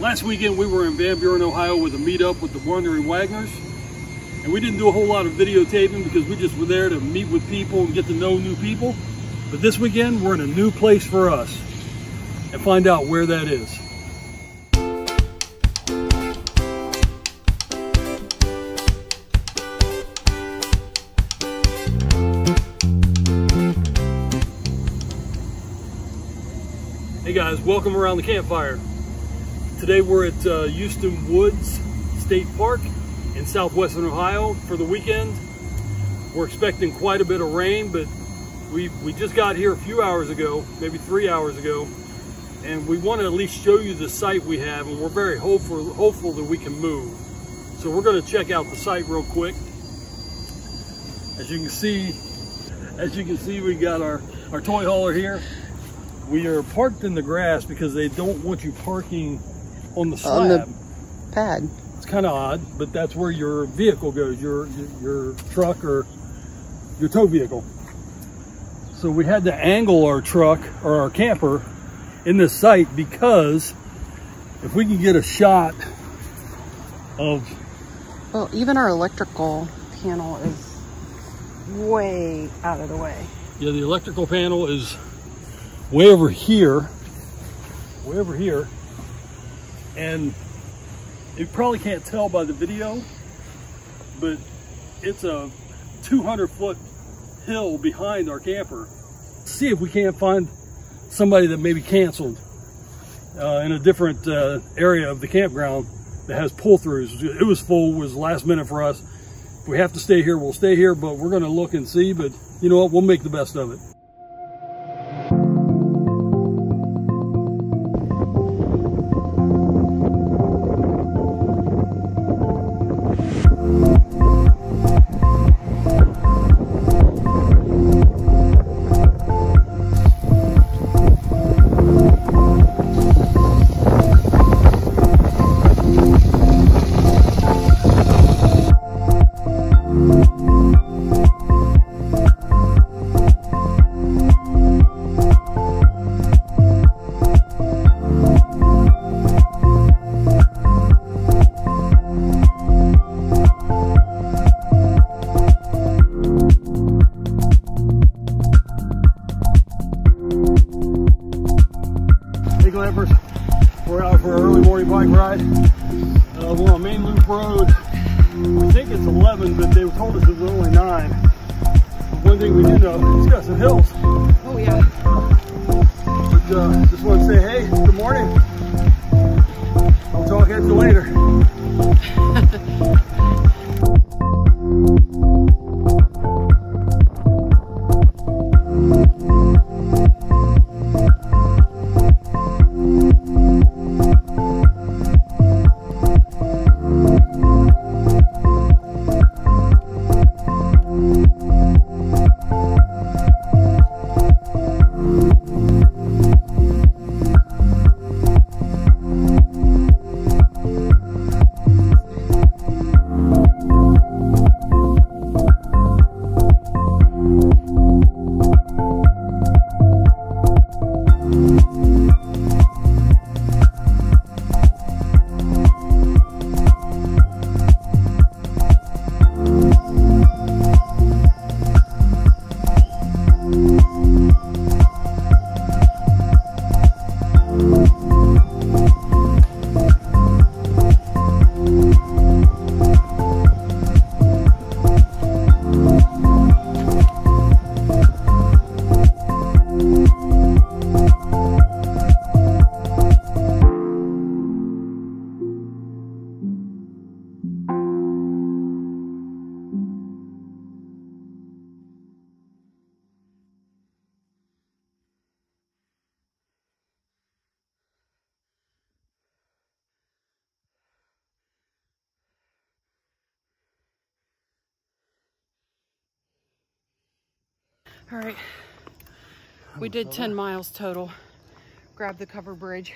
Last weekend we were in Van Buren, Ohio with a meetup with the Wandering Wagners. And we didn't do a whole lot of videotaping because we just were there to meet with people and get to know new people. But this weekend we're in a new place for us and find out where that is. Hey guys, welcome around the campfire. Today we're at Hueston Woods State Park in southwestern Ohio for the weekend. We're expecting quite a bit of rain, but we just got here a few hours ago, maybe 3 hours ago, and we want to at least show you the site we have, and we're very hopeful that we can move. So we're going to check out the site real quick. As you can see, we got our toy hauler here. We are parked in the grass because they don't want you parking on the slab. On the pad. It's kind of odd, but that's where your vehicle goes, your truck or your tow vehicle. So we had to angle our truck or our camper in this site because if we can get a shot of... Well, even our electrical panel is way out of the way. Yeah, the electrical panel is way over here, and you probably can't tell by the video, but it's a 200-foot hill behind our camper. Let's see if we can't find somebody that maybe canceled in a different area of the campground that has pull-throughs. It was full, it was last minute for us. If we have to stay here, we'll stay here, but we're gonna look and see, but you know what, we'll make the best of it. We're out for an early morning bike ride. We're on Main Loop Road. We think it's 11, but they told us it was only 9. One thing we do know, it's got some hills. Oh yeah. But just want to say, hey, good morning. I'll talk at you later. All right, we did 10 miles total. Grab the cover bridge,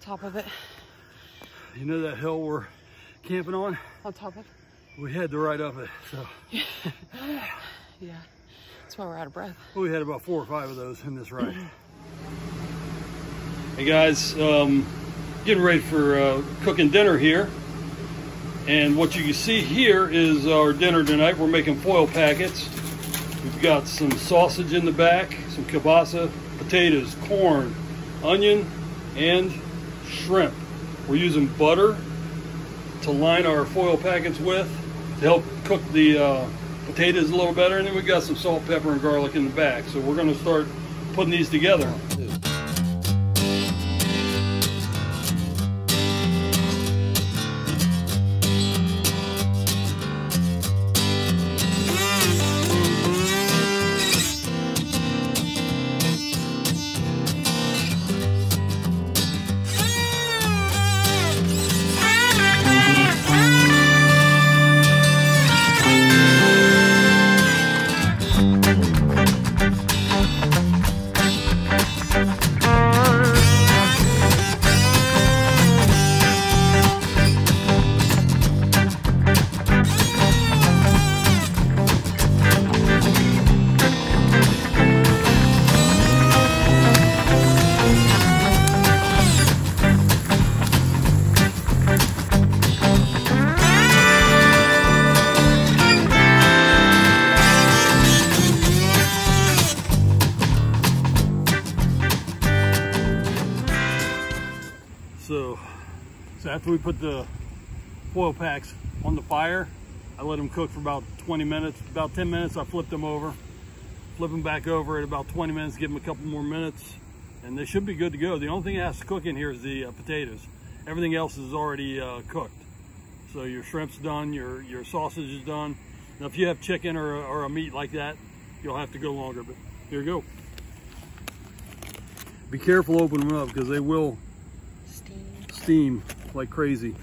top of it. You know that hill we're camping on? On top of? We had to ride up it, so. Yeah, that's why we're out of breath. We had about 4 or 5 of those in this ride. Hey guys, getting ready for cooking dinner here. And what you can see here is our dinner tonight. We're making foil packets. We've got some sausage in the back, some kielbasa, potatoes, corn, onion, and shrimp. We're using butter to line our foil packets with to help cook the potatoes a little better. And then we've got some salt, pepper, and garlic in the back. So we're going to start putting these together. So after we put the foil packs on the fire, I let them cook for about 20 minutes. About 10 minutes, I flipped them over. Flip them back over at about 20 minutes, give them a couple more minutes, and they should be good to go. The only thing that has to cook in here is the potatoes. Everything else is already cooked. So your shrimp's done, your sausage is done. Now if you have chicken or a meat like that, you'll have to go longer, but here you go. Be careful opening them up because they will steam like crazy.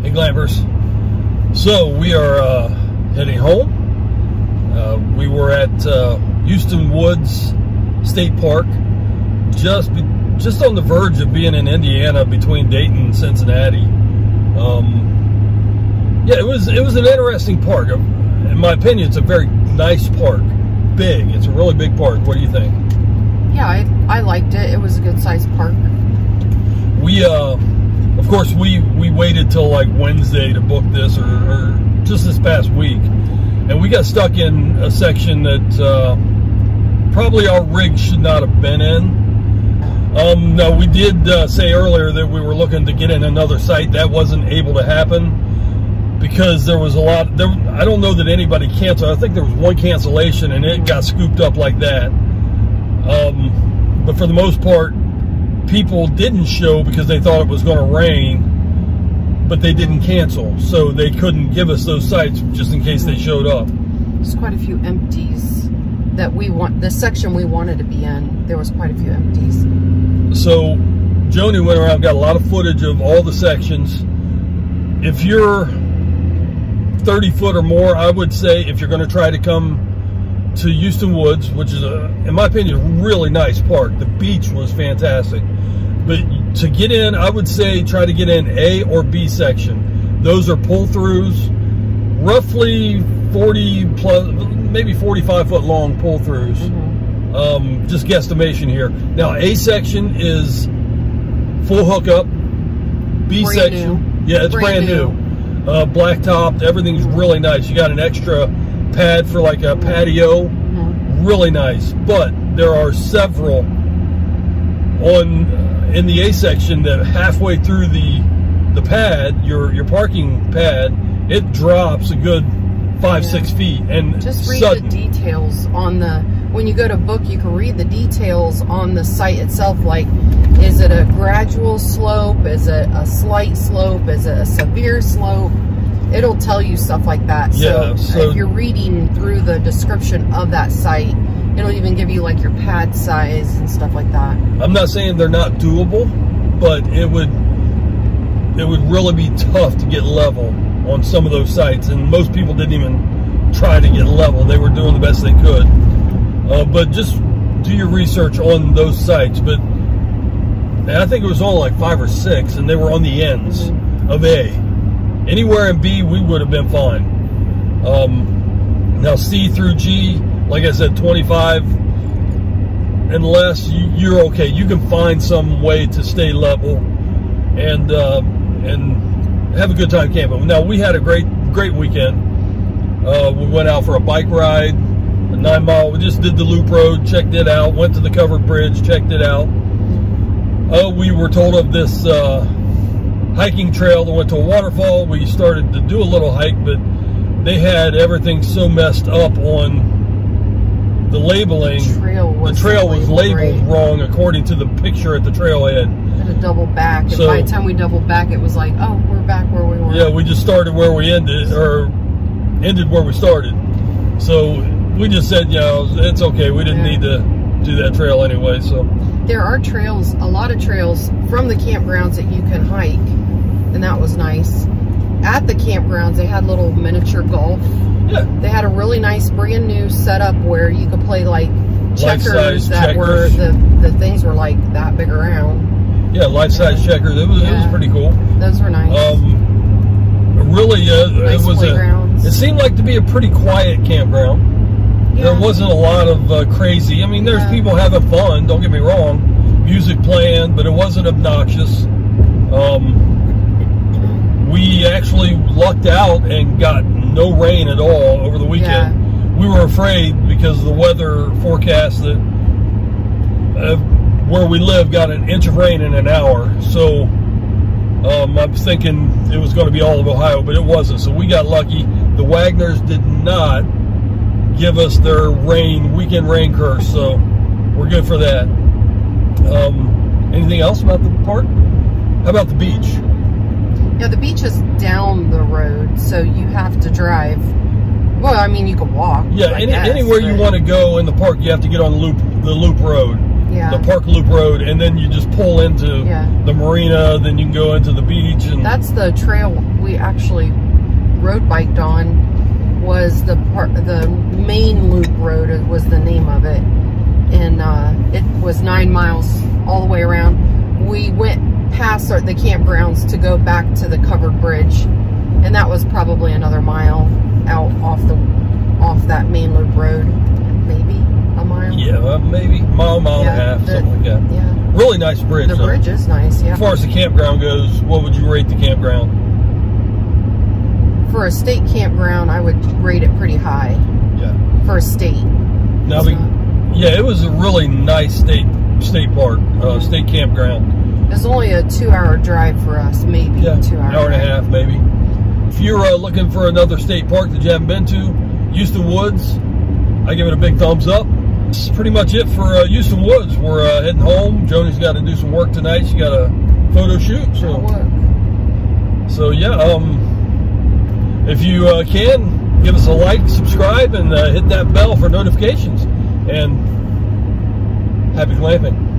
Hey Glampers, so we are heading home. We were at Hueston Woods State Park, just on the verge of being in Indiana between Dayton and Cincinnati. Yeah, it was an interesting park. In my opinion, it's a very nice park. Big. It's a really big park. What do you think? Yeah, I liked it. It was a good sized park. We of course we waited till like Wednesday to book this, or just this past week, and we got stuck in a section that probably our rig should not have been in. No, we did say earlier that we were looking to get in another site. That wasn't able to happen because there was a lot. I don't know that anybody canceled. I think there was one cancellation and it got scooped up like that. But for the most part, people didn't show because they thought it was going to rain, but they didn't cancel. So they couldn't give us those sites just in case they showed up. There's quite a few empties that the section we wanted to be in, there was quite a few empties. So Joni went around, got a lot of footage of all the sections. If you're 30 foot or more, I would say if you're going to try to come to Hueston Woods, which is in my opinion, a really nice park. The beach was fantastic. But to get in, I would say try to get in A or B section. Those are pull-throughs, roughly 40 plus, maybe 45 foot long pull-throughs. Mm-hmm. Just guesstimation here. Now A section is full hookup. B section, yeah, it's brand new. Black topped, everything's really nice. You got an extra pad for like a patio, really nice. But there are several in the A section that halfway through the pad, your parking pad, it drops a good 5-6 feet, and just read the details on when you go to book, you can read the details on the site itself, like is it a gradual slope, is it a slight slope, is it a severe slope? It'll tell you stuff like that. Yeah, so if you're reading through the description of that site, it'll even give you like your pad size and stuff like that. I'm not saying they're not doable, but it would really be tough to get level on some of those sites, and most people didn't even try to get level. They were doing the best they could. But just do your research on those sites. But I think it was only like 5 or 6, and they were on the ends of A. Anywhere in B, we would have been fine. Now C through G, like I said, 25 and less, you're okay. You can find some way to stay level and have a good time camping. Now, we had a great weekend. We went out for a bike ride, a 9-mile. We just did the loop road, checked it out, went to the covered bridge, checked it out. We were told of this hiking trail that went to a waterfall. We started to do a little hike, but they had everything so messed up on the labeling. The trail was labeled wrong according to the picture at the trailhead. Had to double back, and so, by the time we doubled back, it was like, oh, we're back where we were. Yeah, we just started where we ended, or ended where we started. So we just said, you know, it's okay. We didn't need to do that trail anyway. So there are trails, a lot of trails from the campgrounds that you can hike, and that was nice. At the campgrounds, they had little miniature golf. Yeah. They had a really nice brand new setup where you could play like checkers that were the things were like that big around. Yeah, life-size checkers. It was pretty cool. Those were nice. Really, nice it seemed like to be a pretty quiet campground. Yeah. There wasn't a lot of crazy. I mean, there's people having fun. Don't get me wrong. Music playing, but it wasn't obnoxious. We actually lucked out and got no rain at all over the weekend. Yeah. We were afraid because of the weather forecast that where we live got an inch of rain in an hour. So I was thinking it was going to be all of Ohio, but it wasn't. So we got lucky. The Wagners did not give us their weekend rain curse. So we're good for that. Anything else about the park? How about the beach? Yeah, the beach is down the road, so you have to drive. Well, I mean, you can walk. Yeah, anywhere you want to go in the park, you have to get on the loop road. Yeah. The park loop road, and then you just pull into the marina, then you can go into the beach. And that's the trail we actually road biked on, was the main loop road was the name of it. And it was 9 miles all the way around. We went past the campgrounds to go back to the covered bridge, and that was probably another mile out off that main loop road, maybe a mile. Yeah, maybe mile and a half, something like that. Yeah, really nice bridge. The bridge is nice. Yeah. As far as the campground goes, what would you rate the campground? For a state campground, I would rate it pretty high. Yeah. For a state. Now, yeah, it was a really nice state park, state campground. It's only a 2-hour drive for us, maybe. Yeah, 2 hour and a half, maybe. If you're looking for another state park that you haven't been to, Hueston Woods, I give it a big thumbs up. This is pretty much it for Hueston Woods. We're heading home. Joni's got to do some work tonight. She got a photo shoot. So yeah, if you can, give us a like, subscribe, and hit that bell for notifications. And happy glamping.